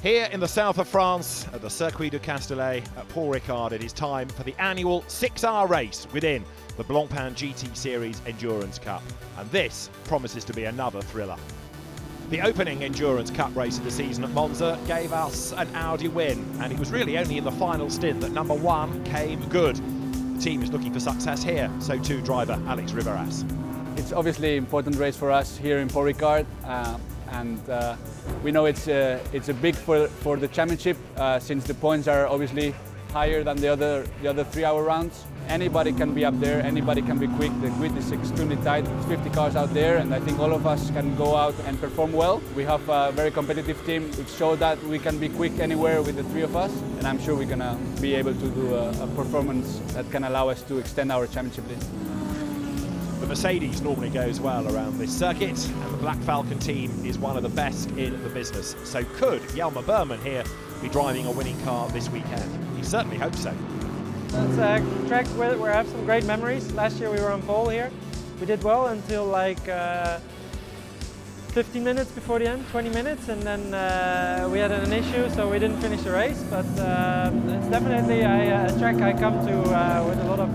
Here in the south of France, at the Circuit du Castellet at Paul Ricard, it is time for the annual 6-hour race within the Blancpain GT Series Endurance Cup. And this promises to be another thriller. The opening Endurance Cup race of the season at Monza gave us an Audi win, and it was really only in the final stint that number one came good. The team is looking for success here, so too driver Alex Riveras. It's obviously an important race for us here in Paul Ricard. And we know it's a big for the championship since the points are obviously higher than the other 3-hour rounds. Anybody can be up there, anybody can be quick. The grid is extremely tight, it's 50 cars out there, and I think all of us can go out and perform well. We have a very competitive team which showed that we can be quick anywhere with the three of us, and I'm sure we're going to be able to do a performance that can allow us to extend our championship lead. The Mercedes normally goes well around this circuit, and the Black Falcon team is one of the best in the business. So could Jelmer Berman here be driving a winning car this weekend? He certainly hopes so. It's a track where we have some great memories. Last year we were on pole here. We did well until like 15 minutes before the end, 20 minutes, and then we had an issue, so we didn't finish the race. But it's definitely a track I come to with a lot of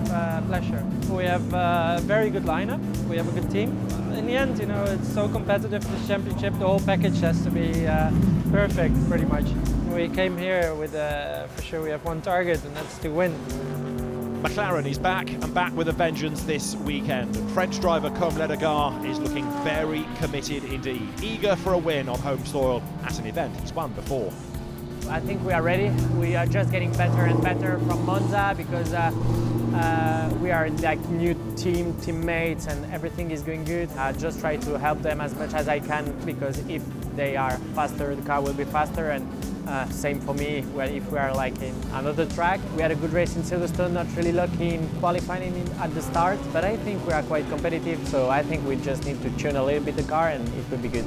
pleasure. We have a very good lineup. We have a good team. In the end, you know, it's so competitive, this championship. The whole package has to be perfect, pretty much. We came here with, for sure, we have one target, and that's to win. McLaren is back, and back with a vengeance this weekend. French driver Comme Ledegar is looking very committed indeed, eager for a win on home soil at an event he's won before. I think we are ready. We are just getting better and better from Monza because we are like new teammates, and everything is going good. I just try to help them as much as I can, because if they are faster, the car will be faster, and same for me. Well, if we are like in another track, we had a good race in Silverstone, not really lucky in qualifying at the start, but I think we are quite competitive, so I think we just need to tune a little bit the car and it will be good.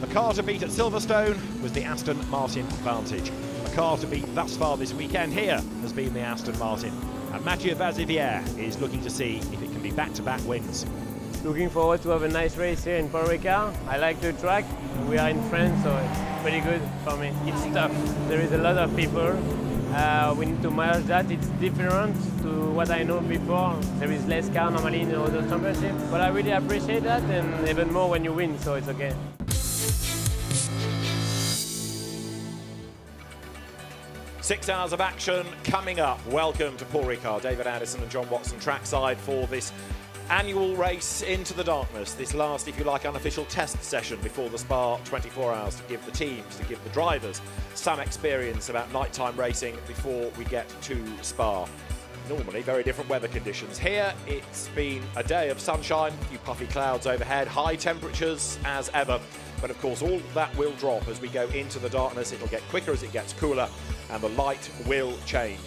The car to beat at Silverstone was the Aston Martin Vantage. The car to beat thus far this weekend here has been the Aston Martin. And Mathieu Vazivière is looking to see if it can be back-to-back wins. Looking forward to have a nice race here in Paul Ricard. I like the track. We are in France, so it's pretty good for me. It's tough. There is a lot of people. We need to manage that. It's different to what I know before. There is less car normally in the other championship. But I really appreciate that, and even more when you win, so it's okay. 6 hours of action coming up. Welcome to Paul Ricard. David Addison and John Watson trackside for this annual race into the darkness. This last, if you like, unofficial test session before the Spa 24 hours to give the teams, to give the drivers some experience about nighttime racing before we get to Spa. Normally very different weather conditions. Here it's been a day of sunshine, a few puffy clouds overhead, high temperatures as ever. But of course all that will drop as we go into the darkness. It'll get quicker as it gets cooler, and the light will change.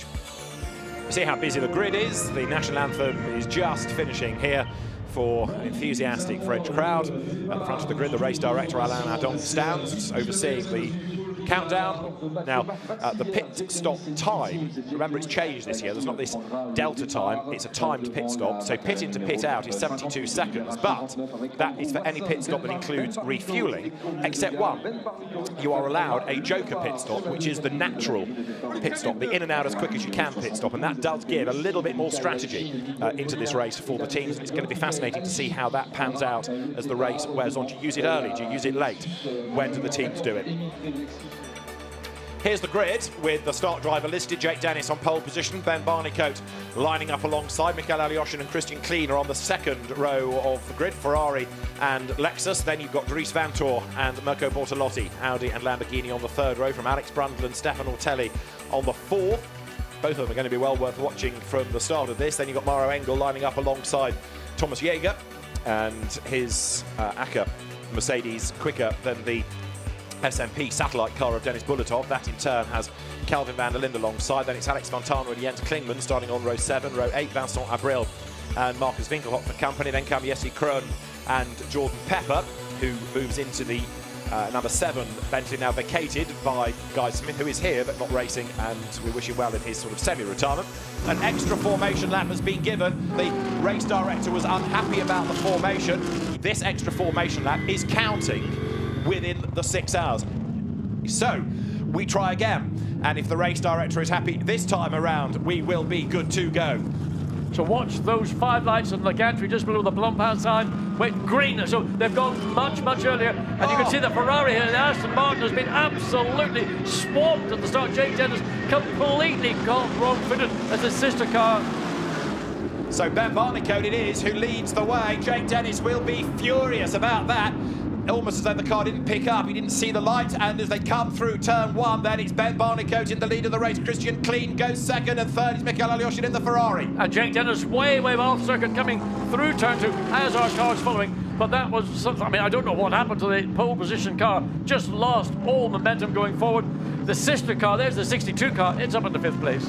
See how busy the grid is. The national anthem is just finishing here for an enthusiastic French crowd. At the front of the grid, the race director Alain Adon stands overseeing the countdown. Now, the pit stop time, remember it's changed this year, there's not this delta time, it's a timed pit stop, so pit in to pit out is 72 seconds, but that is for any pit stop that includes refueling, except one. You are allowed a joker pit stop, which is the natural pit stop, the in and out as quick as you can pit stop, and that does give a little bit more strategy into this race for the teams. It's going to be fascinating to see how that pans out as the race wears on. Do you use it early? Do you use it late? When do the teams do it? Here's the grid with the start driver listed. Jake Dennis on pole position. Ben Barnicoat lining up alongside. Michael Alyoshin and Christian Klein are on the second row of the grid. Ferrari and Lexus. Then you've got Dries Vanthoor and Mirko Bortolotti. Audi and Lamborghini on the third row, from Alex Brundle and Stefan Ortelli on the fourth. Both of them are going to be well worth watching from the start of this. Then you've got Maro Engel lining up alongside Thomas Jaeger and his ACA Mercedes, quicker than the SMP satellite car of Dennis Bulletov. That in turn has Calvin van der Linde alongside. Then it's Alex Fontana and Jens Klingman starting on row 7. Row 8, Vincent Abril and Marcus Winkelhoff for company. Then come Jesse Krohn and Jordan Pepper, who moves into the number 7 Bentley, now vacated by Guy Smith, who is here but not racing, and we wish him well in his sort of semi-retirement. An extra formation lap has been given. The race director was unhappy about the formation. This extra formation lap is counting within the 6 hours. So, we try again, and if the race director is happy this time around, we will be good to go. So watch those 5 lights on the gantry just below the Blancpain sign. Went green, so they've gone much, much earlier. And you can see the Ferrari here, and Aston Martin has been absolutely swamped at the start. Jake Dennis completely got wrong-footed as his sister car. So Ben Barnicoat it is who leads the way. Jake Dennis will be furious about that. Almost as though the car didn't pick up, he didn't see the light, and as they come through turn 1, then it's Ben Barnicoat in the lead of the race. Christian Klein goes second, and third is Michael Alyoshin in the Ferrari. And Jake Dennis way off circuit coming through turn 2 as our car's following. But that was something, I mean, I don't know what happened to the pole position car, just lost all momentum going forward. The sister car, there's the 62 car, it's up in the 5th place.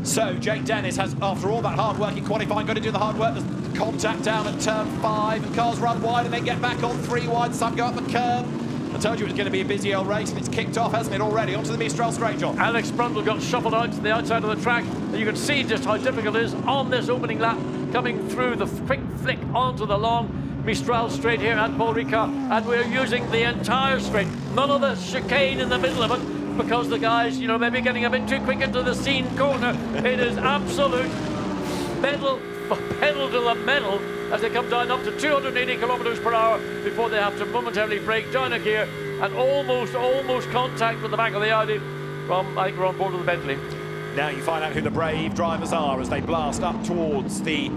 So Jake Dennis has, after all that hard work in qualifying, got to do the hard work. There's contact down at turn 5, and cars run wide and they get back on 3 wide. Some go up the curb. I told you it was going to be a busy old race, and it's kicked off, hasn't it, already? Onto the Mistral straight, John. Alex Brundle got shuffled out to the outside of the track, and you can see just how difficult it is on this opening lap, coming through the quick flick onto the long Mistral straight here at Paul Ricard, and we're using the entire straight. None of the chicane in the middle of it, because the guys, you know, maybe getting a bit too quick into the scene corner. It is absolute pedal to the metal as they come down up to 280 kilometers per hour before they have to momentarily break down a gear and almost contact with the back of the Audi from, I think we're on board with the Bentley. Now you find out who the brave drivers are as they blast up towards the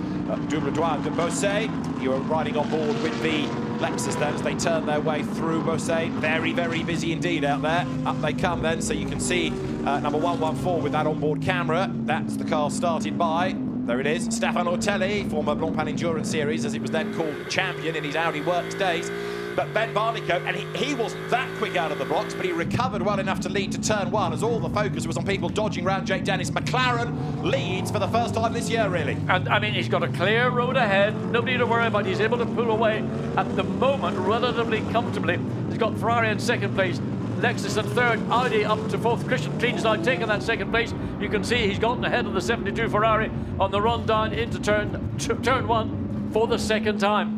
Double Douane de Beausset. You are riding on board with the Lexus then as they turn their way through Beausset. Very busy indeed out there. Up they come then, so you can see number 114 with that onboard camera. That's the car started by, there it is, Stefan Ortelli, former Blancpain Endurance Series, as it was then called, champion in his Audi Works days. But Ben Barnicoat, and he wasn't that quick out of the blocks, but he recovered well enough to lead to turn 1 as all the focus was on people dodging around Jake Dennis. McLaren leads for the first time this year, really. And I mean, he's got a clear road ahead, nobody to worry about. He's able to pull away at the moment relatively comfortably. He's got Ferrari in 2nd place, Lexus in 3rd, Audi up to 4th. Christian Klein's now taken that 2nd place. You can see he's gotten ahead of the 72 Ferrari on the run down into turn 1 for the 2nd time.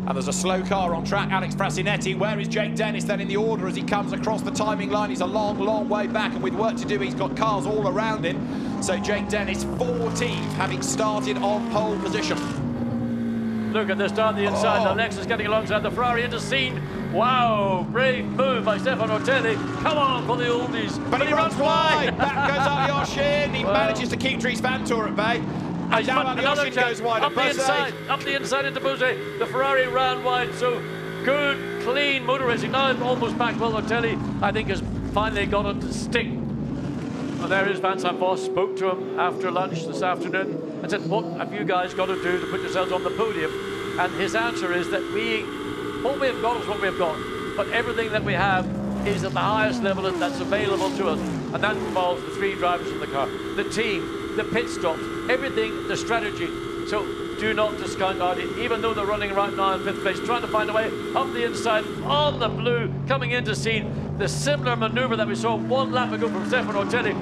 And there's a slow car on track, Alex Frasinetti. Where is Jake Dennis then in the order as he comes across the timing line? He's a long way back, and with work to do, he's got cars all around him. So Jake Dennis, 14th, having started on pole position. Look at this down the inside. The Lexus getting alongside the Ferrari into scene. Wow, brave move by Stefan Ortelli. Come on for the oldies. But he runs wide. Back goes Alyoshin. He manages to keep Dries Vanthoor at bay. And now Alyoshin goes wide up the inside into Beausset. The Ferrari ran wide, so good, clean motor racing. Now almost back. Well, Ortelli, I think, has finally got it to stick. And there is Vincent Voss. Spoke to him after lunch this afternoon and said, what have you guys got to do to put yourselves on the podium? And his answer is that what we have got is what we have got. But everything that we have is at the highest level that's available to us. And that involves the 3 drivers in the car, the team, the pit stops, everything, the strategy. So do not discount Audi, even though they're running right now in 5th place, trying to find a way up the inside on the blue, coming into scene. The similar maneuver that we saw 1 lap ago from Stefan Ortelli.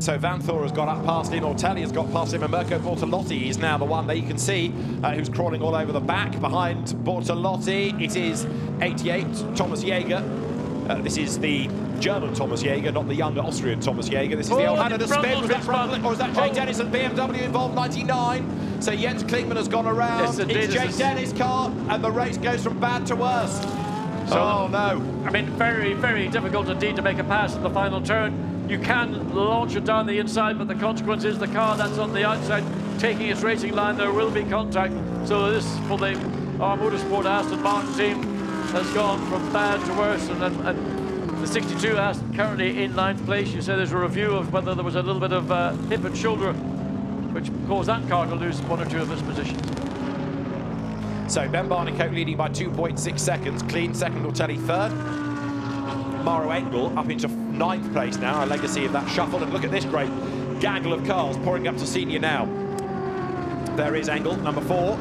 So Vanthoor has got up past him, Ortelli has got past him, and Mirko Bortolotti is now the one that you can see who's crawling all over the back. Behind Bortolotti, it is 88, Thomas Jaeger. This is the German Thomas Jaeger, not the younger Austrian Thomas Jaeger. This is the old hand of the spin. Was that Brundle, or is that Jake Dennis and BMW involved, 99? So Jens Klingman has gone around. Yes, it's Jake Dennis' car, and the race goes from bad to worse. So, oh no. I mean, very difficult indeed to make a pass in the final turn. You can launch it down the inside, but the consequence is the car that's on the outside taking its racing line, there will be contact. So this, for the Motorsport Aston Martin team, has gone from bad to worse. And the 62 Aston currently in 9th place. You said there's a review of whether there was a little bit of hip and shoulder, which caused that car to lose 1 or 2 of its positions. So Ben Barnicoat leading by 2.6 seconds. Clean second, Ortelli 3rd. Maro Engel up into 9th place now, a legacy of that shuffle. And look at this great gaggle of cars pouring up to senior now. There is Engel, number 4,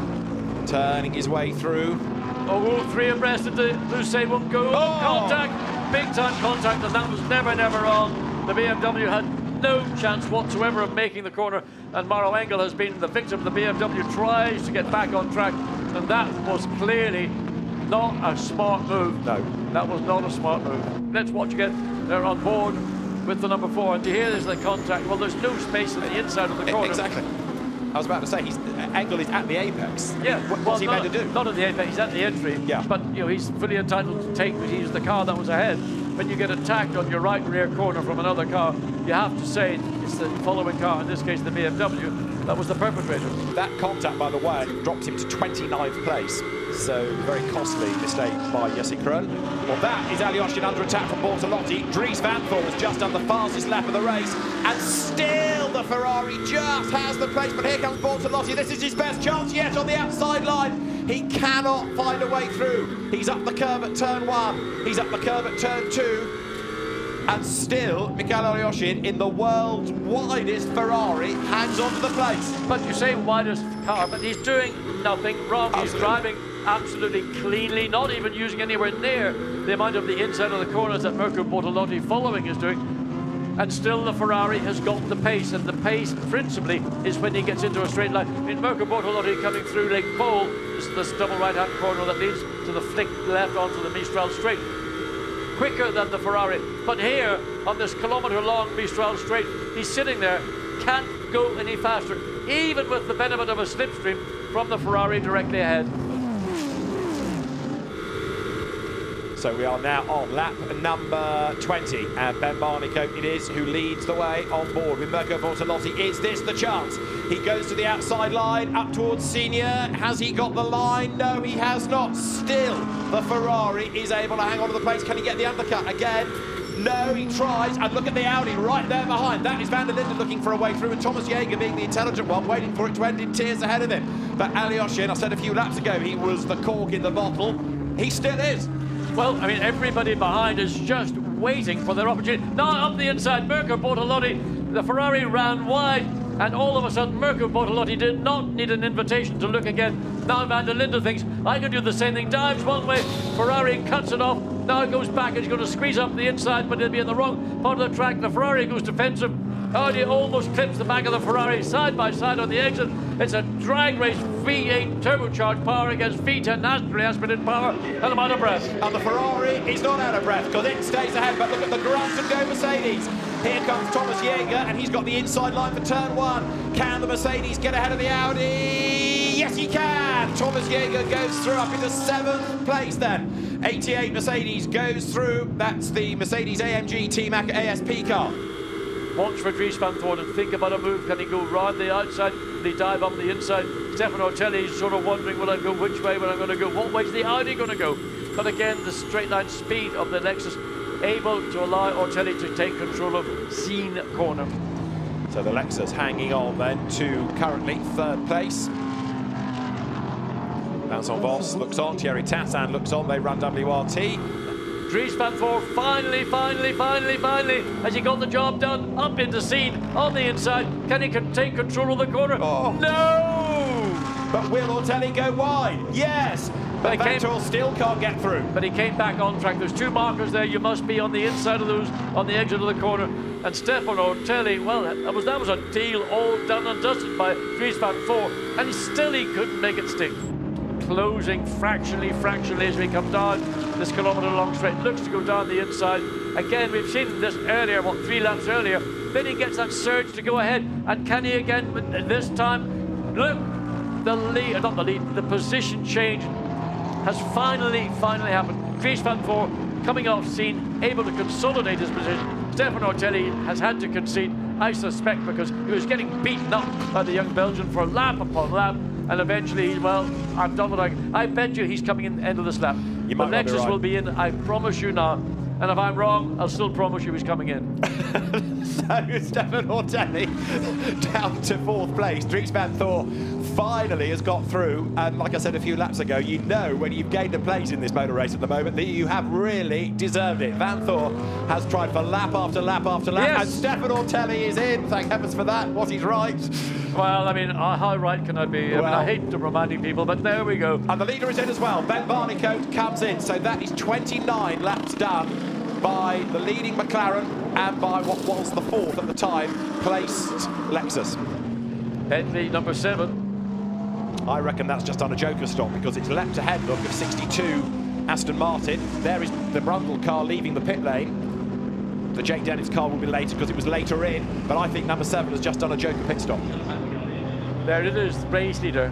turning his way through. Oh, 3 abreast into Lucet won't go. Oh, contact, big time contact, and that was never on. The BMW had no chance whatsoever of making the corner, and Maro Engel has been the victim. The BMW tries to get back on track, and that was clearly not a smart move. No. That was not a smart move. Let's watch again. They're on board with the number 4, and here is the contact. Well, there's no space in the inside of the corner. Exactly. I was about to say, his angle is at the apex. Yeah. What's he meant to do? Not at the apex, he's at the entry. Yeah. But, you know, he's fully entitled to take, because he's the car that was ahead. When you get attacked on your right rear corner from another car, you have to say it's the following car, in this case the BMW, that was the perpetrator. That contact, by the way, dropped him to 29th place. So, very costly mistake by Jesse Kroll. Well, that is Alyoshin under attack from Bortolotti. Dries Vanthoor has just done the fastest lap of the race, and still the Ferrari just has the place. But here comes Bortolotti. This is his best chance yet on the outside line. He cannot find a way through. He's up the curve at turn 1. He's up the curve at turn 2. And still, Michael Alyoshin, in the world's widest Ferrari, hangs on to the place. But you say widest car, but he's doing nothing wrong. Absolutely. He's driving absolutely cleanly, not even using anywhere near the amount of the inside of the corners that Mirko Bortolotti following is doing. And still the Ferrari has got the pace, and the pace principally is when he gets into a straight line. I mean, Mirko Bortolotti coming through Lake Pole, this double right-hand corner that leads to the flick left onto the Mistral straight, quicker than the Ferrari. But here, on this kilometre-long Mistral straight, he's sitting there, can't go any faster, even with the benefit of a slipstream from the Ferrari directly ahead. So we are now on lap number 20, and Ben Barnicoat it is who leads the way on board with Mirko Bortolotti. Is this the chance? He goes to the outside line, up towards Senior. Has he got the line? No, he has not. Still, the Ferrari is able to hang on to the place. Can he get the undercut again? No, he tries, and look at the Audi right there behind. That is Van der Linde looking for a way through, and Thomas Jaeger being the intelligent one, waiting for it to end in tears ahead of him. But Alyoshin, I said a few laps ago, he was the cork in the bottle. He still is. Well, I mean, everybody behind is just waiting for their opportunity. Now up the inside, Mirko Bortolotti, the Ferrari ran wide, and all of a sudden Mirko Bortolotti did not need an invitation to look again. Now Van der Linde thinks, I can do the same thing, dives one way, Ferrari cuts it off, now it goes back, and he's going to squeeze up the inside, but he'll be in the wrong part of the track. The Ferrari goes defensive. Audi almost clips the back of the Ferrari side by side on the exit. It's a drag race, V8 turbocharged power against V10 naturally aspirated power, and I'm out of breath. And the Ferrari is not out of breath, because it stays ahead. But look at the grunt and go Mercedes. Here comes Thomas Jaeger, and he's got the inside line for turn 1. Can the Mercedes get ahead of the Audi? Yes, he can. Thomas Jaeger goes through up into 7th place then. 88 Mercedes goes through. That's the Mercedes AMG T-Mac ASP car. Watch for Dries Vanthoor and think about a move. Can he go round the outside? Will he dive up the inside? Stefano Otelli's sort of wondering, will I go which way? Will I going to go? What way's the Audi going to go? But again, the straight line speed of the Lexus able to allow Otelli to take control of Scene corner. So the Lexus hanging on then to currently 3rd place. Vincent Voss looks on, Thierry Tassin looks on, they run WRT. Dries Vanthoor finally, has he got the job done? Up into Scene, on the inside. Can he take control of the corner? Oh. No! But will Otelli go wide? Yes! But Vanthoor still can't get through. But he came back on track. There's 2 markers there. You must be on the inside of those, on the exit of the corner. And Stefano Otelli, well, that was a deal all done and dusted by Dries Vanthoor. And still he couldn't make it stick. Closing fractionally as we come down this kilometre-long straight. Looks to go down the inside. Again, we've seen this earlier, 3 laps earlier. Then he gets that surge to go ahead. And can he again, this time, look, the position change has finally happened. Dries Vanthoor coming off Scene, able to consolidate his position. Stefano Otelli has had to concede, I suspect, because he was getting beaten up by the young Belgian for lap upon lap. And eventually, well, I've done what I bet you he's coming in the end of this lap. The Lexus will be in, I promise you now. And if I'm wrong, I'll still promise you he's coming in. So Stefano Otelli down to 4th place. Dries Vanthoor finally has got through, and like I said a few laps ago, you know when you've gained a place in this motor race at the moment that you have really deserved it. Vanthoor has tried for lap after lap after lap, yes. And Stefano Otelli is in. Thank heavens for that. Was he right? Well, I mean, how right can I be? I mean, I hate reminding people, but there we go. And the leader is in as well. Ben Barnicoat comes in, so that is 29 laps done by the leading McLaren and by what was the 4th at the time placed Lexus. Bentley number 7. I reckon that's just on a joker stop because it's leapt ahead, look, of 62 Aston Martin. There is the Brundle car leaving the pit lane. The Jake Dennis car will be later because it was later in, but I think number 7 has just done a joker pit stop. There it is, race leader.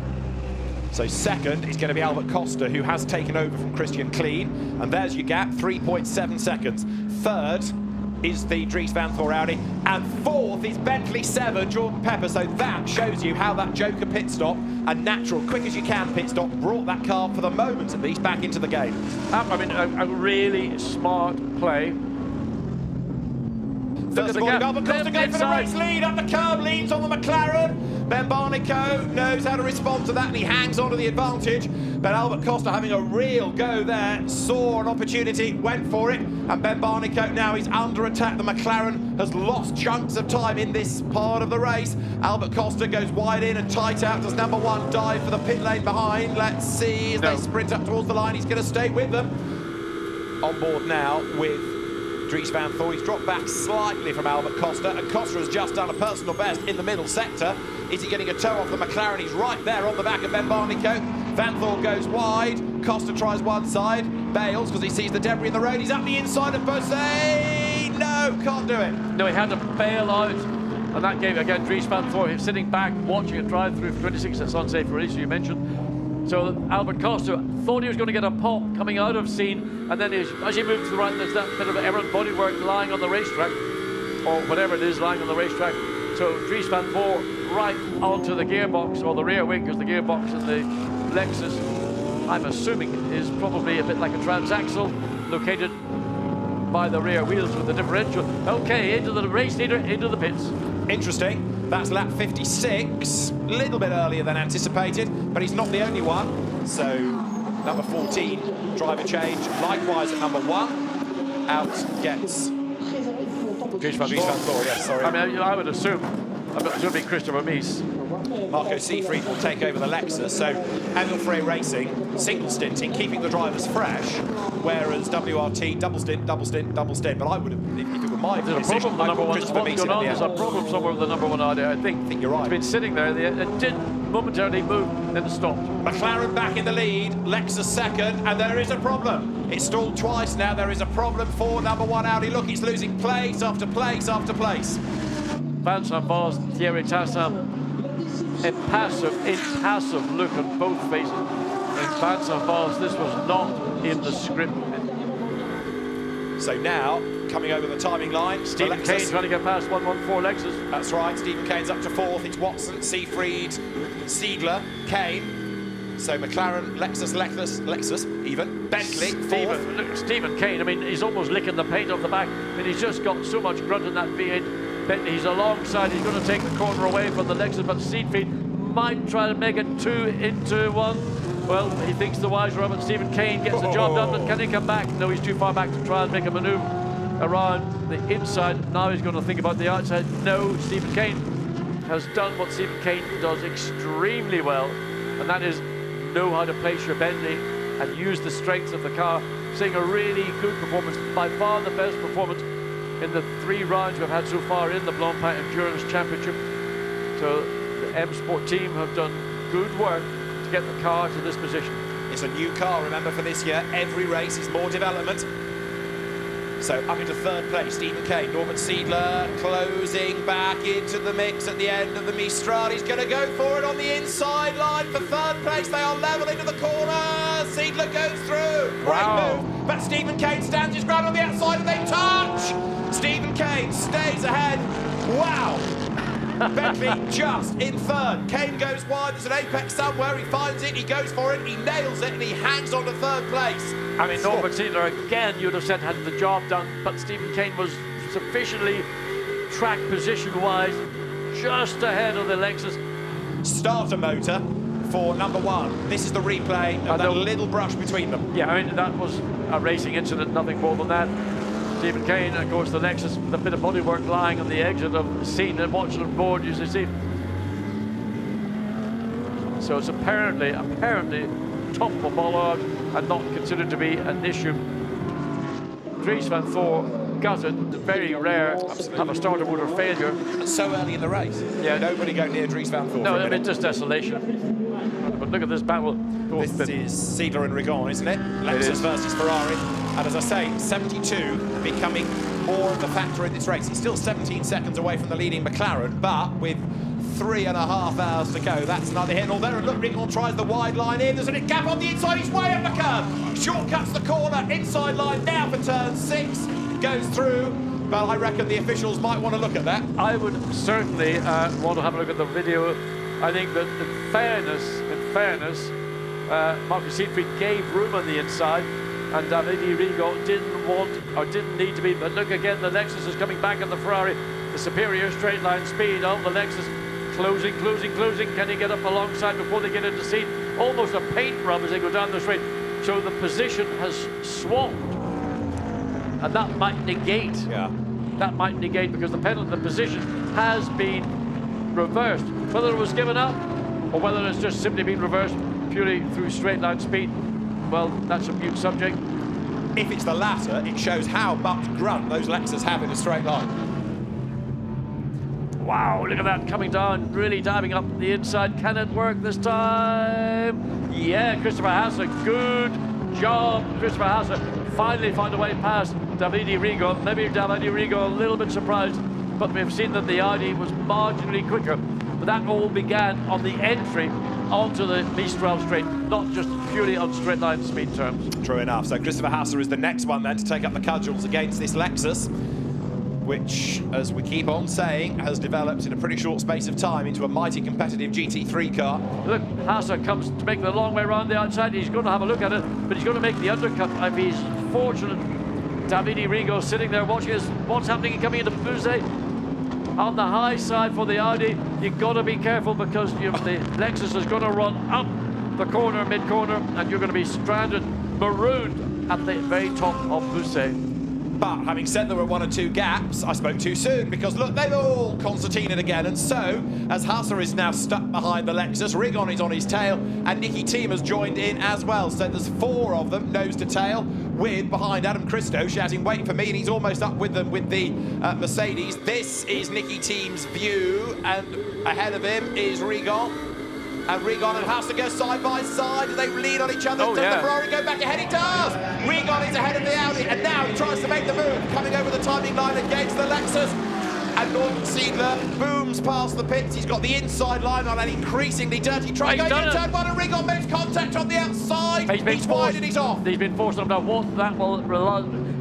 So second is going to be Albert Costa, who has taken over from Christian Klein, and there's your gap, 3.7 seconds. Third is the Dries Van Voor Audi, and fourth is Bentley 7, Jordan Pepper. So that shows you how that joker pit stop, a natural, quick as you can pit stop, brought that car, for the moment at least, back into the game. I mean, a really smart play. First of all, Albert Costa going for the race lead, up the curb, leans on the McLaren. Ben Barnico knows how to respond to that, and he hangs on to the advantage. But Albert Costa having a real go there, saw an opportunity, went for it, and Ben Barnico now is under attack. The McLaren has lost chunks of time in this part of the race. Albert Costa goes wide in and tight out. Does number 1 dive for the pit lane behind? Let's see as they sprint up towards the line. He's going to stay with them. On board now with Dries Van Voor. He's dropped back slightly from Albert Costa, and Costa has just done a personal best in the middle sector. Is he getting a toe off the McLaren? He's right there on the back of Ben Barnico. Van Voor goes wide. Costa tries one side, bails because he sees the debris in the road. He's up the inside of Bosse. No, can't do it. No, he had to bail out, and that gave, again, Dries Van Voor, him sitting back, watching it drive through for 26. That's unsafe for race, you mentioned. So Albert Costa thought he was going to get a pop coming out of scene, and then as he moved to the right, there's that bit of errant bodywork lying on the racetrack, or whatever it is lying on the racetrack. So Dries Van Voor right onto the gearbox, or the rear wing, because the gearbox in the Lexus, I'm assuming, is probably a bit like a transaxle, located by the rear wheels with the differential. Okay, into the race leader, into the pits. Interesting. That's lap 56, a little bit earlier than anticipated, but he's not the only one. So number 14, driver change. Likewise at number 1, out gets Dries Van Voor, yes, sorry. I mean, I would assume, I'm assuming Christopher Mies. Marco Seefried will take over the Lexus. So Emil Frey Racing, single stinting, keeping the drivers fresh, whereas WRT, double stint, double stint, double stint. But I would have, if it were my There's decision, a problem with the number 1. Christopher Mies in the There's a problem somewhere with the number 1 Audi, I think. I think you're right. It's been sitting there. It did momentarily move, then stopped. McLaren back in the lead, Lexus second, and there is a problem. It's stalled twice now. There is a problem for number 1 Audi. Look, it's losing place after place after place. Vincent Voss, Thierry Tassin, impassive look on both faces. And Vincent Voss, this was not in the script. So now, coming over the timing line, Stephen Kane trying to get past 114 Lexus. That's right, Stephen Kane's up to 4th. It's Watson, Seefried, Siegler, Kane. So McLaren, Lexus, even. Bentley, 4th. Stephen Kane, I mean, he's almost licking the paint off the back. I mean, he's just got so much grunt in that V8. Bentley, he's alongside, he's going to take the corner away from the Lexus, but Seefried might try to make it 2 into 1. Well, he thinks the wiser of it. Stephen Kane gets the job done, but can he come back? No, he's too far back to try and make a manoeuvre around the inside. Now he's going to think about the outside. No, Stephen Kane has done what Stephen Kane does extremely well, and that is know how to place your Bentley and use the strengths of the car. Seeing a really good performance, by far the best performance in the 3 rounds we've had so far in the Blancpain Endurance Championship. So the M Sport team have done good work to get the car to this position. It's a new car, remember, for this year. Every race is more development. So up into 3rd place, Stephen Kane. Norman Siegler closing back into the mix at the end of the Mistral. He's going to go for it on the inside line for 3rd place. They are level into the corner. Siegler goes through. Great move. But Stephen Kane stands his ground on the outside and they touch. Stephen Kane stays ahead. Wow. Bentley just in 3rd. Kane goes wide. There's an apex somewhere. He finds it. He goes for it. He nails it and he hangs on to 3rd place. I mean, Norman Siegler, again, you'd have said had the job done, but Stephen Kane was sufficiently track position-wise just ahead of the Lexus. Starter motor for number 1. This is the replay of that little brush between them. Yeah, I mean, that was a racing incident, nothing more than that. Stephen Kane, of course, the Lexus, the bit of bodywork lying on the exit of the scene and watching on board, you see. So it's apparently top of a bollard and not considered to be an issue. Dries Van Voor gutted, very rare, have a starter motor failure. And so early in the race. Yeah. Nobody go near Dries Van Voor. No, I mean, just desolation. But look at this battle. This is Seidler and Rigon, isn't it? Lexus versus Ferrari. And as I say, 72 becoming more of a factor in this race. It's still 17 seconds away from the leading McLaren, but with 3.5 hours to go, that's neither here nor there. And look, Rigon tries the wide line in. There's a gap on the inside. He's way up the curve. Shortcuts the corner. Inside line now for turn 6. Goes through. But I reckon the officials might want to look at that. I would certainly want to have a look at the video. I think that in fairness, Marcus Siegfried gave room on the inside, and Davide Rigo didn't need to be. But look again, the Lexus is coming back on the Ferrari. The superior straight line speed of the Lexus. Closing. Can he get up alongside before they get into seat? Almost a paint rub as they go down the straight. So the position has swapped, and that might negate. Yeah. That might negate because the position has been reversed. Whether it was given up or whether it's just simply been reversed purely through straight line speed, well, that's a mute subject. If it's the latter, it shows how much grunt those Lexus have in a straight line. Wow, look at that coming down, really diving up the inside. Can it work this time? Yeah, Christopher Hasse, good job. Christopher Hasse finally found a way past Davide Rigo. Maybe Davide Rigo a little bit surprised, but we've seen that the Audi was marginally quicker. But that all began on the entry onto the Mistral straight, not just purely on straight line speed terms. True enough. So Christopher Hasse is the next one then to take up the cudgels against this Lexus, which, as we keep on saying, has developed in a pretty short space of time into a mighty competitive GT3 car. Look, Hasse comes to make the long way around the outside. He's going to have a look at it, but he's going to make the undercut if he's fortunate. Davide Rigo sitting there watching what's happening coming into Buse. On the high side for the Audi, you've got to be careful because the Lexus is going to run up the corner, mid-corner, and you're going to be stranded, marooned at the very top of Buse. But having said there were 1 or 2 gaps, I spoke too soon because look, they've all concertinaed again. And so, as Hasse is now stuck behind the Lexus, Rigon is on his tail, and Nicky Thiem has joined in as well. So there's 4 of them, nose to tail, with behind Adam Christo shouting, wait for me, and he's almost up with them with the Mercedes. This is Nicky Thiem's view, and ahead of him is Rigon. And Rigon and Hasse go side by side as they lean on each other. Does the Ferrari go back ahead? It does! Rigon is ahead of the Audi, and now he tries to make the move, coming over the timing line against the Lexus. And Norton Seidler booms past the pits. He's got the inside line on an increasingly dirty try. Going into turn 1, and Rigon makes contact on the outside. He's wide and he's off. He's been forced on. Now, what that will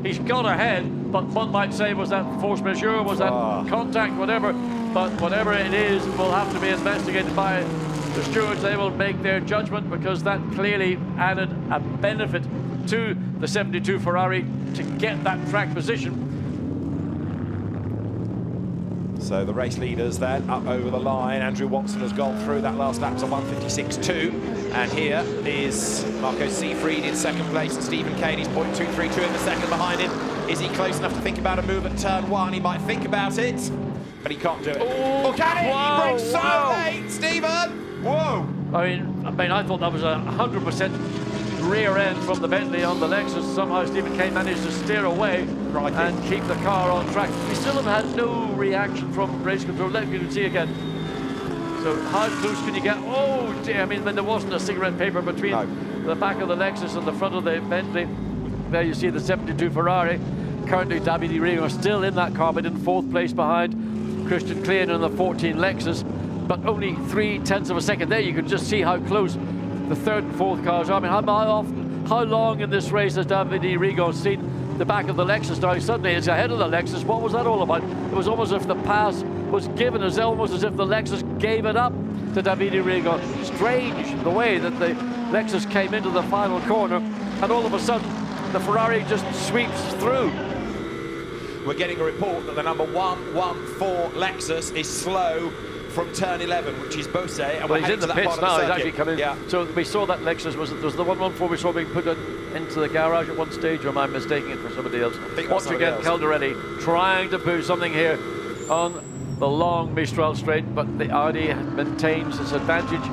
he's gone ahead, but one might say, was that force majeure, was that contact, whatever. But whatever it is, will have to be investigated by the stewards. They will make their judgment because that clearly added a benefit to the 72 Ferrari to get that track position. So the race leaders then up over the line. Andrew Watson has gone through. That last lap was a 1:56.2. And here is Marco Siegfried in second place, and Stephen Kane is 0.232 in the second behind him. Is he close enough to think about a move at turn 1? He might think about it, but he can't do it. Oh, can he? He breaks so late, Stephen! Whoa! I mean, I thought that was a 100% rear end from the Bentley on the Lexus. Somehow Stephen Kane managed to steer away and keep the car on track. We still have had no reaction from race control. Let me see again. So how close can you get? Oh dear! I mean, when there wasn't a cigarette paper between the back of the Lexus and the front of the Bentley. There you see the 72 Ferrari. Currently, Davide Rigo still in that car, but in 4th place behind Christian Klein in the 14 Lexus. But only 0.3 of a second there. You can just see how close the 3rd and 4th cars are. I mean, how long in this race has Davide Rigo seen the back of the Lexus? Now suddenly it's ahead of the Lexus. What was that all about? It was almost as if the pass was given, almost as if the Lexus gave it up to Davide Rigo. Strange the way that the Lexus came into the final corner, and all of a sudden the Ferrari just sweeps through. We're getting a report that the number 114 Lexus is slow from turn 11, which is Bose, and well, he's in the pits now. He's actually coming. Yeah. So we saw that Lexus was the 114 we saw being put into the garage at one stage, or am I mistaking it for somebody else? Watch again, Caldarelli trying to push something here on the long Mistral straight, but the Audi maintains its advantage,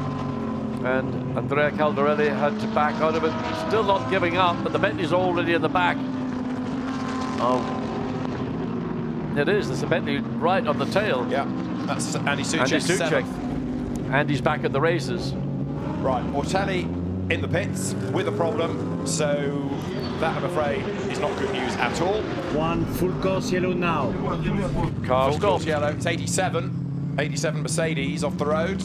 and Andrea Caldarelli had to back out of it. Still not giving up, but the Bentley's already in the back. Oh, it is. There's a Bentley right on the tail. Yeah. That's Andy Soucek. And he's back at the races. Right, Ortelli in the pits with a problem, so that, I'm afraid, is not good news at all. One full course yellow now. Car Full course yellow. It's 87 Mercedes off the road.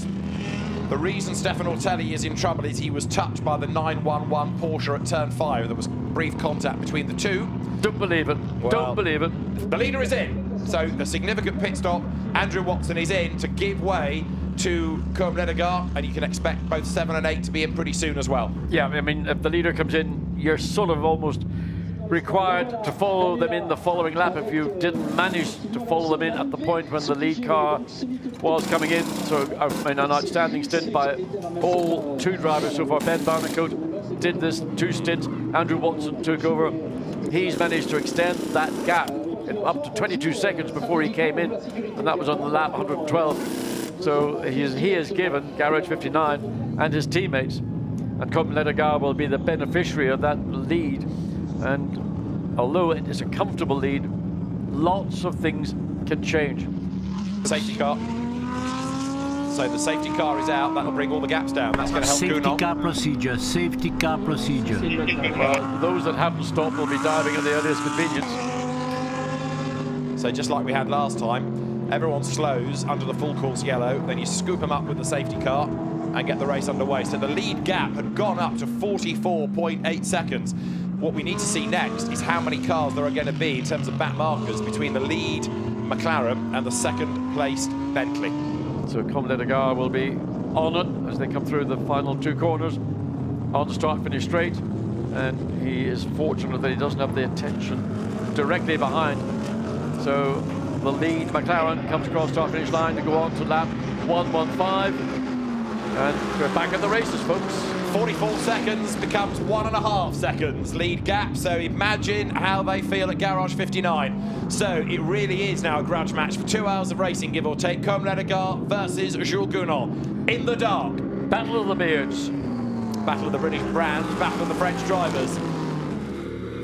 The reason Stefan Ortelli is in trouble is he was touched by the 911 Porsche at turn 5. There was brief contact between the two. Don't believe it. Well, Don't believe it. The leader is in, so a significant pit stop. Andrew Watson is in to give way to Ricard, and you can expect both 7 and 8 to be in pretty soon as well. Yeah, I mean, if the leader comes in, you're sort of almost required to follow them in the following lap if you didn't manage to follow them in at the point when the lead car was coming in. So, I mean, an outstanding stint by all 2 drivers so far. Ben Barnicoat did this 2 stints. Andrew Watson took over. He's managed to extend that gap up to 22 seconds before he came in, and that was on the lap 112. So he has given Garage 59 and his teammates, and Ricard will be the beneficiary of that lead. And although it is a comfortable lead, lots of things can change. Safety car. So the safety car is out. That'll bring all the gaps down. That's going to help Safety Gounod. car procedure, safety car procedure. Well, those that haven't stopped will be diving at the earliest convenience. So just like we had last time, everyone slows under the full course yellow, then you scoop them up with the safety car and get the race underway. So the lead gap had gone up to 44.8 seconds. What we need to see next is how many cars there are going to be in terms of back markers between the lead McLaren and the second placed Bentley. So Ricard will be on it as they come through the final 2 corners on the start finish straight, and he is fortunate that he doesn't have the attention directly behind. So the lead McLaren comes across start finish line to go on to lap 115, and we're back at the races, folks. 44 seconds becomes 1.5 seconds lead gap, so imagine how they feel at Garage 59. So it really is now a grudge match for 2 hours of racing, give or take. Ricard versus Jules Gounod in the dark. Battle of the Beards. Battle of the British brands, battle of the French drivers.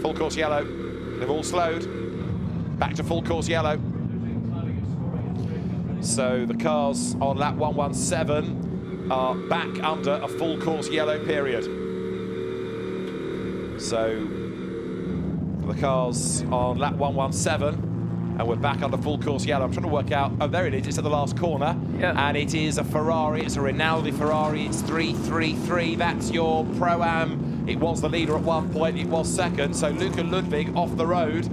Full course yellow, they've all slowed. Back to full course yellow. So the cars on lap 117 are back under a full course yellow period. So the cars on lap 117, and we're back under full course yellow. I'm trying to work out, oh, there it is, it's at the last corner. Yeah. And it is a Ferrari, it's a Rinaldi Ferrari, it's 333, that's your Pro-Am. It was the leader at one point, it was second, so Luca Ludwig off the road.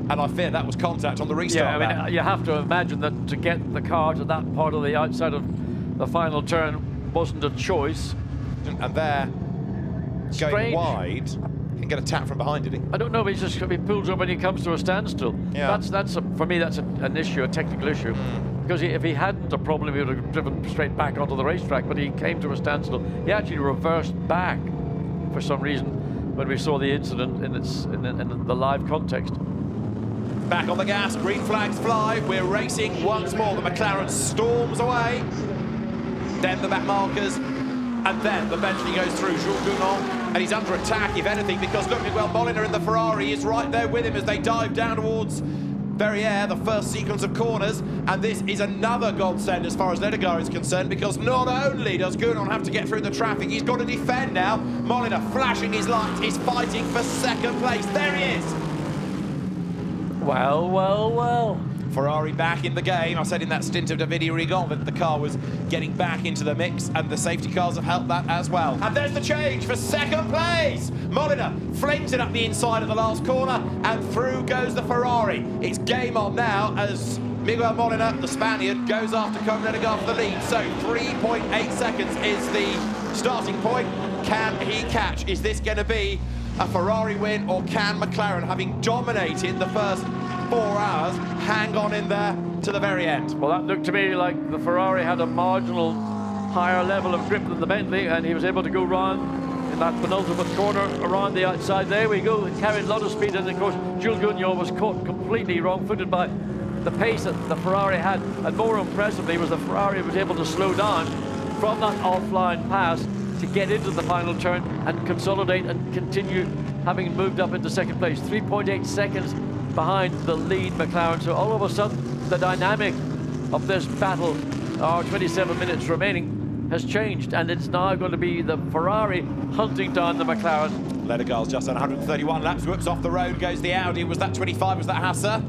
And I fear that was contact on the restart. Yeah, I mean, you have to imagine that to get the car to that part of the outside of the final turn wasn't a choice. And there, going wide, he can get a tap from behind, did he? I don't know, but he pulls up when he comes to a standstill. Yeah. For me, that's an issue, a technical issue. Because if he hadn't a problem, he would have driven straight back onto the racetrack, but he came to a standstill. He actually reversed back for some reason when we saw the incident in the live context. Back on the gas, green flags fly, we're racing once more. The McLaren storms away, then the back markers, and then the Bentley goes through Jules Gounod, and he's under attack, if anything, because look, Miguel Molina in the Ferrari is right there with him as they dive down towards Verrières, the first sequence of corners, and this is another godsend as far as Ricard is concerned, because not only does Gounod have to get through the traffic, he's got to defend now. Molina flashing his lights, is fighting for second place. There he is. Well, well, well. Ferrari back in the game. I said in that stint of Davide Rigon that the car was getting back into the mix, and the safety cars have helped that as well. And there's the change for second place. Molina flings it up the inside of the last corner, and through goes the Ferrari. It's game on now as Miguel Molina, the Spaniard, goes after Ricard for the lead. So 3.8 seconds is the starting point. Can he catch? Is this going to be a Ferrari win, or can McLaren, having dominated the first 4 hours, hang on in there to the very end? Well, that looked to me like the Ferrari had a marginal higher level of grip than the Bentley, and he was able to go round in that penultimate corner around the outside. There we go, it carried a lot of speed, and of course Jules Gounod was caught completely wrong-footed by the pace that the Ferrari had, and more impressively was the Ferrari was able to slow down from that offline pass to get into the final turn and consolidate and continue, having moved up into second place. 3.8 seconds behind the lead McLaren. So all of a sudden, the dynamic of this battle, our 27 minutes remaining, has changed, and it's now going to be the Ferrari hunting down the McLaren. Ledegaard's just done 131 laps, whoops, off the road goes the Audi. Was that 25, was that Hassa?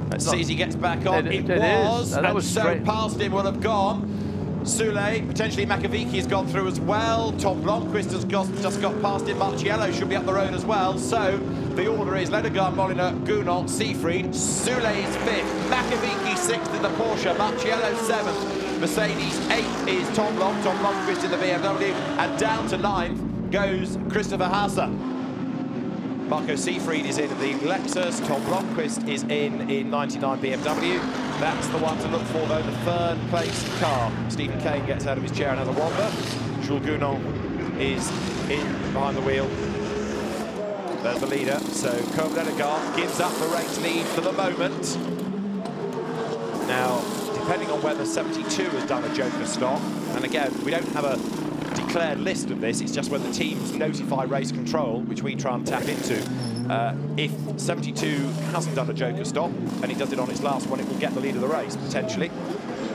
Let's see as he gets back on. It was, and that was so straight. Past him will have gone. Soule, potentially Makovici has gone through as well. Tom Blomqvist has just got past him. Marciello should be up the road as well. So the order is Ledegaard, Molina, Gounod, Seefried. Soule is 5th. Makovici 6th in the Porsche. Marciello 7th. Mercedes 8th is Tom Blomqvist in the BMW. And down to 9th goes Christopher Hassa. Marco Seefried is in the Lexus. Tom Blomqvist is in 99 BMW. That's the one to look for, though, the 3rd place car. Stephen Kane gets out of his chair and has a wander. Jules Gounod is in behind the wheel. There's the leader. So Kobe Ledegaard gives up the race lead for the moment. Now, depending on whether 72 has done a Joker stop, and again, we don't have a declared list of this, it's just when the teams notify race control, which we try and tap into. If 72 hasn't done a Joker stop, and he does it on his last one, it will get the lead of the race, potentially.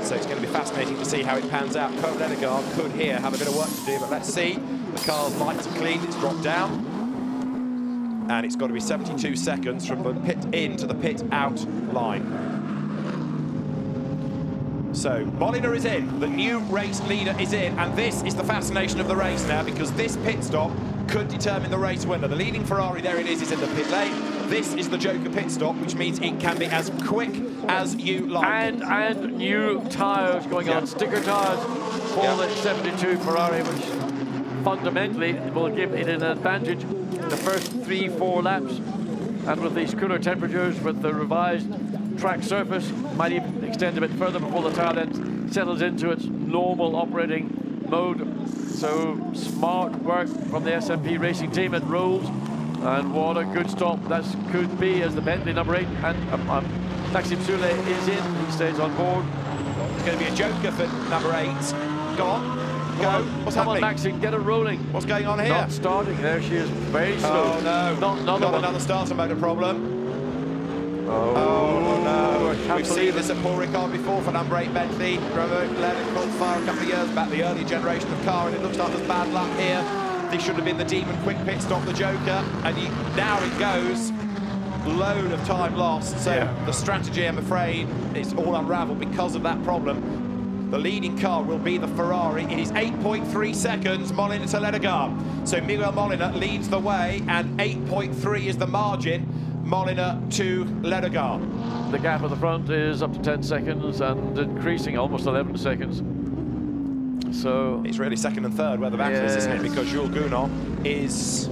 So it's going to be fascinating to see how it pans out. Kobe Ledegaard could here have a bit of work to do, but let's see. The car's lights are clean, it's dropped down. And it's got to be 72 seconds from the pit in to the pit out line. So Molina is in, the new race leader is in, and this is the fascination of the race now, because this pit stop could determine the race winner. The leading Ferrari, there it is in the pit lane. This is the Joker pit stop, which means it can be as quick as you like. And new tyres going on, sticker tyres for the 72 Ferrari, which fundamentally will give it an advantage in the first 3-4 laps. And with these cooler temperatures, with the revised track surface, might even extend a bit further before the tyre then settles into its normal operating mode. So smart work from the SMP racing team. It rolls, and what a good stop that could be as the Bentley number 8 and Maxime Soule is in. He stays on board. It's going to be a Joker for number 8. Go on. Go. What's Come happening? on, Maxine, get her rolling. What's going on here? Not starting. There she is, very slow. Oh no, not another starter motor problem. Oh no. We've seen this at Paul Ricard before for number 8 Bentley. Robert Lennon caught fire a couple of years back, the early generation of car, and it looks like there's bad luck here. This should have been the Demon quick pit stop, the Joker, and now it goes. Load of time lost. So the strategy, I'm afraid, is all unraveled because of that problem. The leading car will be the Ferrari. It is 8.3 seconds, Molina to Ledegaard. So Miguel Molina leads the way, and 8.3 is the margin, Molina to Ledegaard. The gap at the front is up to 10 seconds and increasing, almost 11 seconds. So it's really second and third where the battle is, isn't it? Because Jules Gounod is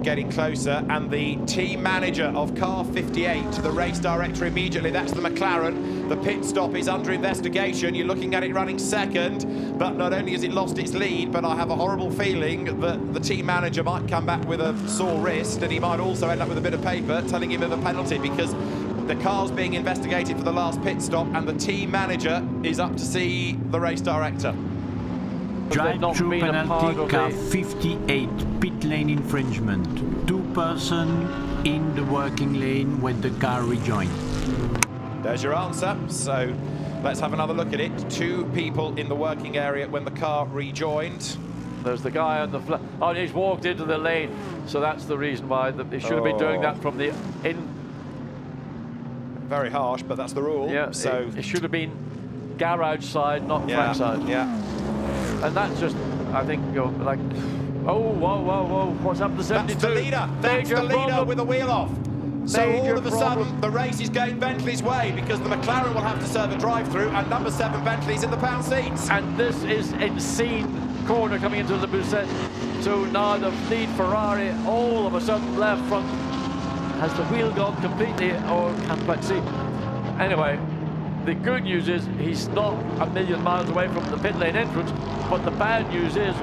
getting closer, and the team manager of car 58 to the race director immediately. That's the McLaren. The pit stop is under investigation. You're looking at it running second, but not only has it lost its lead, but I have a horrible feeling that the team manager might come back with a sore wrist, and he might also end up with a bit of paper telling him of a penalty, because the car's being investigated for the last pit stop, and the team manager is up to see the race director. Drive-through penalty, car 58, pit lane infringement. 2 persons in the working lane when the car rejoined. There's your answer. So let's have another look at it. 2 people in the working area when the car rejoined. there's the guy on the oh, he's walked into the lane, so that's the reason why they should have been doing that from the in. Very harsh, but that's the rule. Yeah, so it should have been garage side, not track side. Yeah. And that's just, I think, you know, like, oh, whoa, whoa, whoa, what's up to 72? That's the leader. That's the leader with the wheel off. So all of a sudden, the race is going Bentley's way, because the McLaren will have to serve a drive-through, and number 7 Bentley's in the pound seats. And this is insane corner coming into the Busset. So now the lead Ferrari, all of a sudden left front. Has the wheel gone completely, or can't quite see? Anyway, the good news is he's not a million miles away from the pit lane entrance, but the bad news is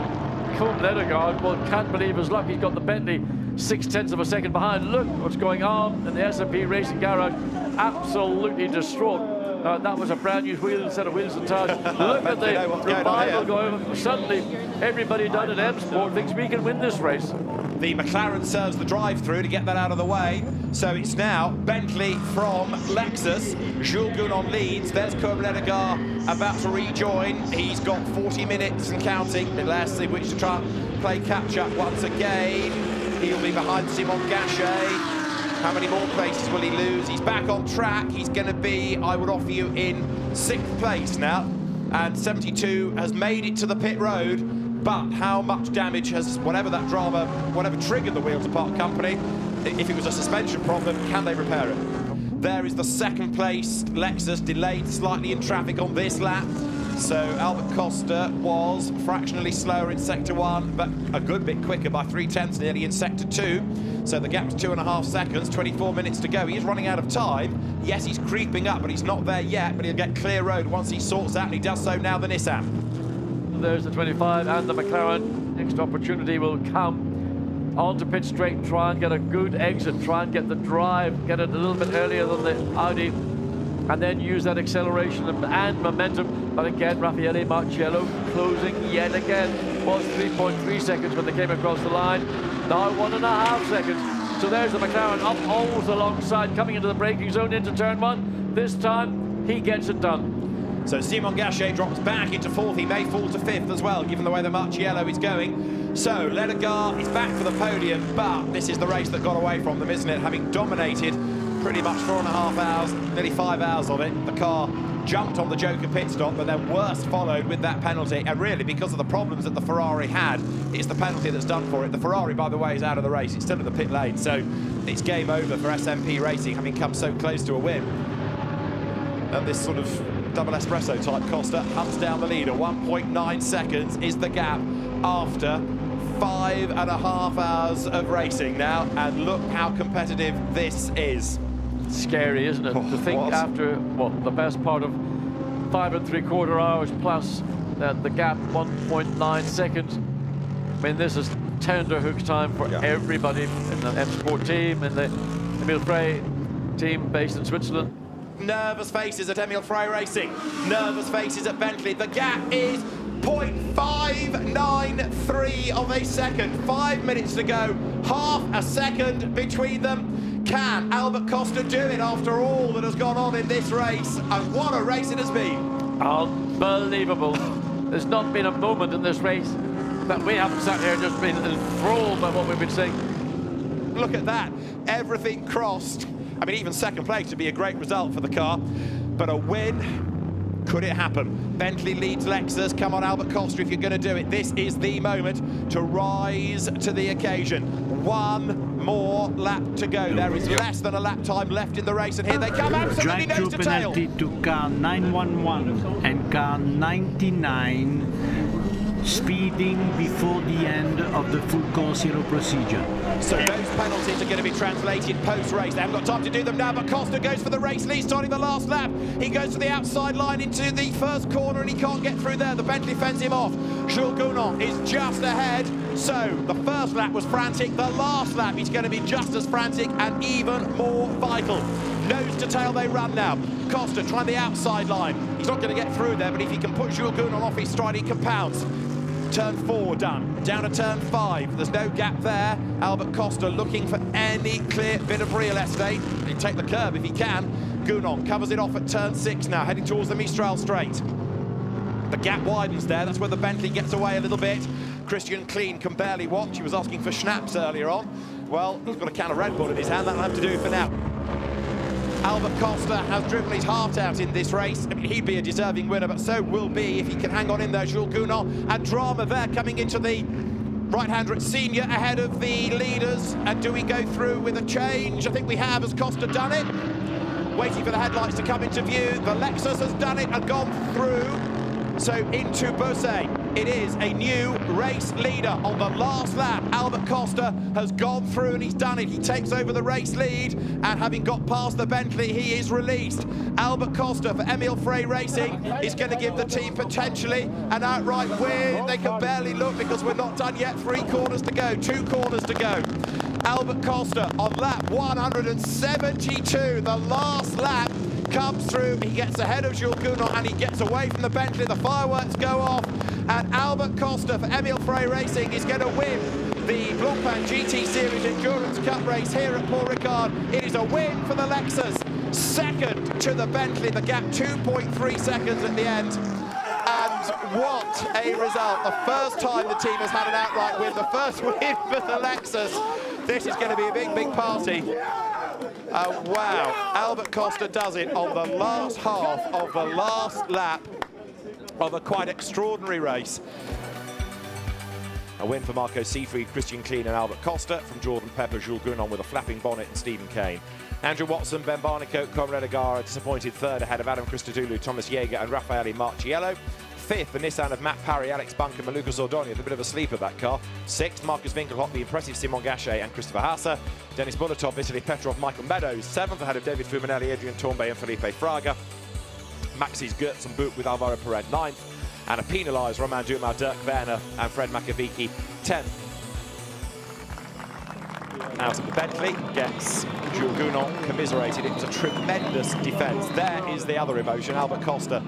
Kobe Ledegaard, well, can't believe his luck. He's got the Bentley 0.6 of a second behind. Look what's going on in the SMP Racing Garage. Absolutely distraught. That was a brand new wheel instead of wheels and tires. Look at the revival going. Suddenly, everybody down at M Sport thinks we can win this race. The McLaren serves the drive-through to get that out of the way. So it's now Bentley from Lexus. Jules Gounon leads. There's Ricard about to rejoin. He's got 40 minutes and counting, a bit less, in which to try and play catch-up once again. He'll be behind Simon Gachet. How many more places will he lose? He's back on track. He's going to be, I would offer you, in 6th place now. And 72 has made it to the pit road. But how much damage has, whatever that drama, whatever triggered the wheels apart company, if it was a suspension problem, can they repair it? There is the 2nd place. Lexus delayed slightly in traffic on this lap. So Albert Costa was fractionally slower in Sector 1, but a good bit quicker by 3/10 nearly in Sector 2. So the gap's 2.5 seconds, 24 minutes to go. He is running out of time. Yes, he's creeping up, but he's not there yet, but he'll get clear road once he sorts out, and he does so now, the Nissan. There's the 25 and the McLaren. Next opportunity will come onto pit straight, try and get a good exit, try and get the drive, get it a little bit earlier than the Audi, and then use that acceleration and momentum. But again, Raffaele Marciello closing yet again. Was 3.3 seconds when they came across the line. Now 1.5 seconds. So there's the McLaren up almost alongside, coming into the braking zone into turn 1. This time, he gets it done. So Simon Gachet drops back into 4th. He may fall to 5th as well, given the way the Marciello is going. So Ricard is back for the podium, but this is the race that got away from them, isn't it? Having dominated pretty much 4.5 hours, nearly 5 hours of it. The car jumped on the Joker pit stop, but then worst followed with that penalty. And really, because of the problems that the Ferrari had, it's the penalty that's done for it. The Ferrari, by the way, is out of the race. It's still in the pit lane, so it's game over for SMP Racing, having come so close to a win. And this sort of double espresso type Costa hunts down the leader. 1.9 seconds is the gap after 5.5 hours of racing now, and look how competitive this is. Scary, isn't it? To think after, what, the best part of 5 3/4 hours plus the gap 1.9 seconds. I mean, this is tender hooks time for everybody in the M Sport team, in the Emil Frey team based in Switzerland. Nervous faces at Emil Frey Racing. Nervous faces at Bentley. The gap is 0.593 of a second. 5 minutes to go. Half a second between them. Can Albert Costa do it after all that has gone on in this race? And what a race it has been. Unbelievable. There's not been a moment in this race that we haven't sat here just been enthralled by what we've been saying. Look at that. Everything crossed. I mean, even 2nd place would be a great result for the car. But a win, could it happen? Bentley leads Lexus. Come on, Albert Costa, if you're going to do it. This is the moment to rise to the occasion. One more lap to go. There is less than a lap time left in the race, and here they come, absolutely nose to tail. Penalty to car 911 and car 99, speeding before the end of the full course zero procedure. So those penalties are going to be translated post-race. They haven't got time to do them now, but Costa goes for the race lead, starting the last lap. He goes to the outside line into the 1st corner, and he can't get through there. The Bentley fends him off. Jules Gounon is just ahead. So the 1st lap was frantic. The last lap is going to be just as frantic and even more vital. Nose to tail they run now. Costa trying the outside line. He's not going to get through there, but if he can put Jules Gounon off his stride, he can pounce. Turn 4 done. Down to turn 5. There's no gap there. Albert Costa looking for any clear bit of real estate. He'll take the curb if he can. Gounon covers it off at turn 6 now, heading towards the Mistral straight. The gap widens there. That's where the Bentley gets away a little bit. Christian Klein can barely watch. He was asking for schnapps earlier on. Well, he's got a can of Red Bull in his hand. That'll have to do for now. Albert Costa has driven his heart out in this race. I mean, he'd be a deserving winner, but so will be if he can hang on in there. Jules Gounon and drama there coming into the right-hander at senior ahead of the leaders. And do we go through with a change? I think we have. Has Costa done it? Waiting for the headlights to come into view. The Lexus has done it and gone through. So into Beausset. It is a new race leader on the last lap. Albert Costa has gone through and he's done it. He takes over the race lead, and having got past the Bentley, he is released. Albert Costa for Emil Frey Racing is going to give the team potentially an outright win. They can barely look because we're not done yet. 3 corners to go, 2 corners to go. Albert Costa on lap 172, the last lap, comes through. He gets ahead of Jules Gounon and he gets away from the Bentley. The fireworks go off, and Albert Costa for Emil Frey Racing is going to win the Blancpain GT Series Endurance Cup race here at Paul Ricard. It is a win for the Lexus, second to the Bentley, the gap 2.3 seconds at the end. And what a result. The first time the team has had an outright win, the first win for the Lexus. This is going to be a big, big party. Wow, Albert Costa does it on the last half of the last lap of a quite extraordinary race. A win for Marco Seefried, Christian Klein and Albert Costa, from Jordan Pepper, Jules Gounon with a flapping bonnet and Stephen Kane. Andrew Watson, Ben Barnicoat, Conrad Agara disappointed third ahead of Adam Christodoulou, Thomas Jaeger and Raffaele Marciello. Fifth, the Nissan of Matt Parry, Alex Bunker, Maluka Zordonia, a bit of a sleeper, that car. Sixth, Marcus Winkelhock, the impressive Simon Gachet and Christopher Hasse. Dennis Bulatov, Vitaly Petrov, Michael Meadows. Seventh, ahead of David Fumanelli, Adrian Tombay and Felipe Fraga. Maxis Gertz and Boot with Alvaro Perez, ninth. And a penalised Romain Dumas, Dirk Werner and Fred Makovici, 10th. Out of the Bentley, gets Jules Gounon commiserated. It was a tremendous defence. There is the other emotion, Albert Costa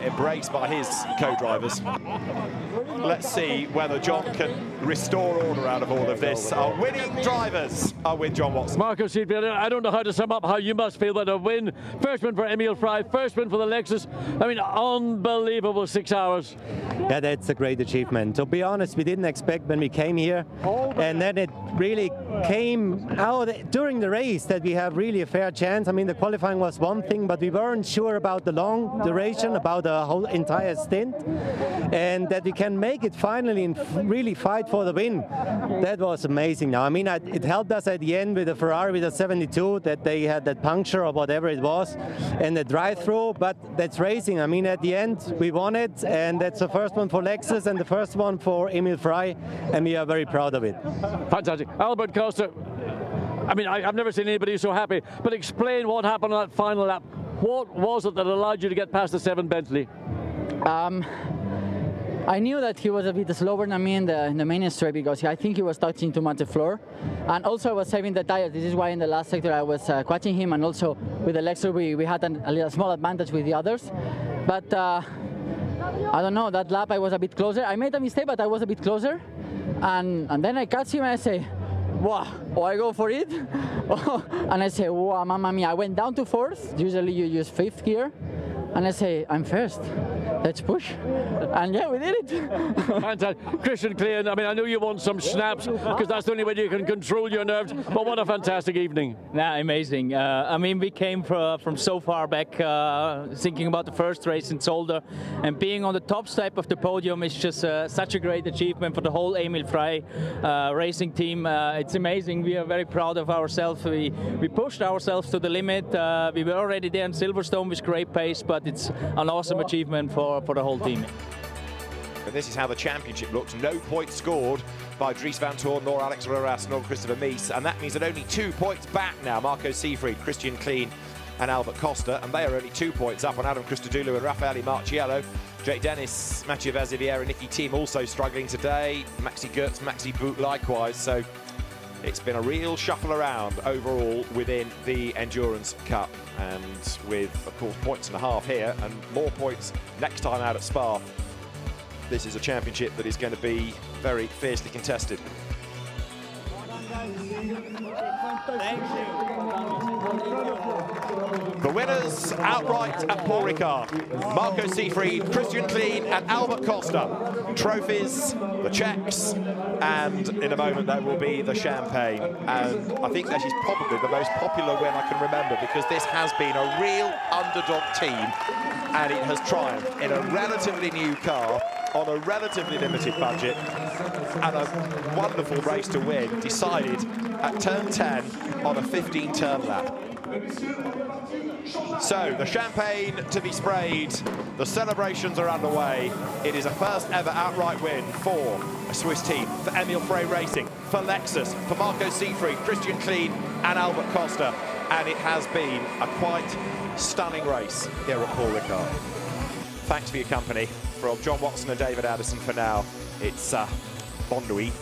embraced by his co-drivers. Let's see whether John can restore order out of all of this. Our winning drivers are with John Watson. Marco Seefried, I don't know how to sum up how you must feel, but a win. First win for Emil Frey, first win for the Lexus. I mean, unbelievable 6 hours. Yeah, that's a great achievement. To be honest, we didn't expect when we came here, and then it really came out during the race that we have really a fair chance. I mean, the qualifying was one thing, but we weren't sure about the long duration, about the whole entire stint, and that we can make it finally and really fight for the win. That was amazing. Now, I mean, it helped us at the end with the Ferrari with the 72, that they had that puncture or whatever it was, and the drive-through, but that's racing. I mean, at the end, we won it, and that's the first one for Lexus and the first one for Emil Frey, and we are very proud of it. Fantastic. Albert Costa, I mean, I've never seen anybody so happy, but explain what happened on that final lap. What was it that allowed you to get past the 7 Bentley? I knew that he was a bit slower than me in the main straight, because I think he was touching too much the floor. And also I was saving the tires. This is why in the last sector I was catching him, and also with the Lexus we had a little small advantage with the others. But I don't know, that lap I was a bit closer. I made a mistake, but I was a bit closer. And then I catch him and I say, wow, oh, I go for it. And I say, wow, mamma mia. I went down to 4th. Usually you use 5th gear. And I say, I'm first. Let's push. And yeah, we did it. Fantastic. Christian Klein, I mean, I know you want some snaps, because that's the only way you can control your nerves, but what a fantastic evening. Yeah, amazing. I mean, we came from so far back, thinking about the first race in Zolder, and being on the top step of the podium is just such a great achievement for the whole Emil Frey racing team. It's amazing. We are very proud of ourselves. We pushed ourselves to the limit. We were already there in Silverstone with great pace, but it's an awesome achievement for the whole team. And this is how the championship looks. No points scored by Dries Van Toorn, nor Alex Roras, nor Christopher Mies, and that means that only 2 points back now. Marco Seefried, Christian Klein and Albert Costa, and they are only 2 points up on Adam Christodoulou and Raffaele Marciello. Jake Dennis, Mathieu Vazivière and Nicky Thiem also struggling today. Maxi Gertz, Maxi Boot likewise, so it's been a real shuffle around overall within the Endurance Cup, and with, of course, 1.5 points here and more points next time out at Spa. This is a championship that is going to be very fiercely contested. Thank you. The winners outright at Paul Ricard. Marco Seefried, Christian Klein and Albert Costa. Trophies, the checks, and in a moment there will be the champagne. And I think this is probably the most popular win I can remember, because this has been a real underdog team, and it has triumphed in a relatively new car on a relatively limited budget, and a wonderful race to win, decided at turn 10 on a 15-turn lap. So the champagne to be sprayed, the celebrations are underway. It is a first ever outright win for a Swiss team, for Emil Frey Racing, for Lexus, for Marco Seefried, Christian Klein and Albert Costa, and it has been a quite stunning race here at Paul Ricard. Thanks for your company. From John Watson and David Addison for now, it's bon nuit.